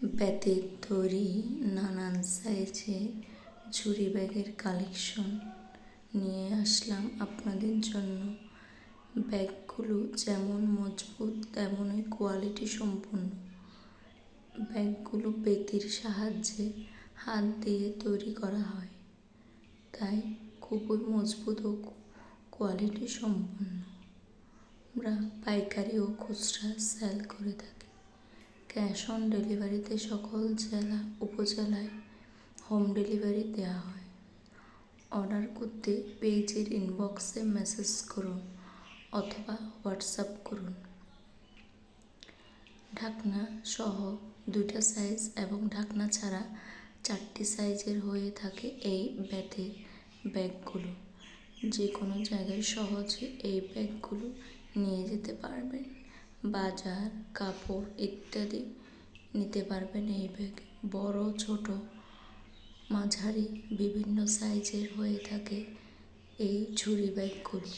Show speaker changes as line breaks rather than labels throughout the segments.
বেতের তৈরি নানান সাইজের ঝুড়ি ব্যাগের কালেকশন নিয়ে আসলাম আপনাদের জন্য। ব্যাগগুলো যেমন মজবুত তেমনই কোয়ালিটি সম্পন্ন। ব্যাগগুলো বেতের সাহায্যে হাত দিয়ে তৈরি করা হয়, তাই খুবই মজবুত ও কোয়ালিটি সম্পন্ন। আমরা পাইকারি ও খুচরা সেল করে থাকি। ক্যাশ অন ডেলিভারিতে সকল জেলা উপজেলায় হোম ডেলিভারি দেওয়া হয়। অর্ডার করতে পেজের ইনবক্সে মেসেজ করুন অথবা হোয়াটসঅ্যাপ করুন। ঢাকনা সহ 2টা সাইজ এবং ঢাকনা ছাড়া 4টি সাইজের হয়ে থাকে এই বেতের ব্যাগগুলো। যে কোনো জায়গায় সহজে এই ব্যাগগুলো নিয়ে যেতে পারবেন। বাজার, কাপড় ইত্যাদি নিতে পারবেন এই ব্যাগ। বড়, ছোট, মাঝারি বিভিন্ন সাইজের হয়ে থাকে এই ঝুড়ি ব্যাগগুলো।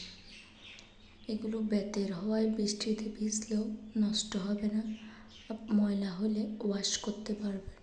এগুলো বেতের হওয়ায় বৃষ্টিতে ভিজলেও নষ্ট হবে না, ময়লা হলে ওয়াশ করতে পারবেন।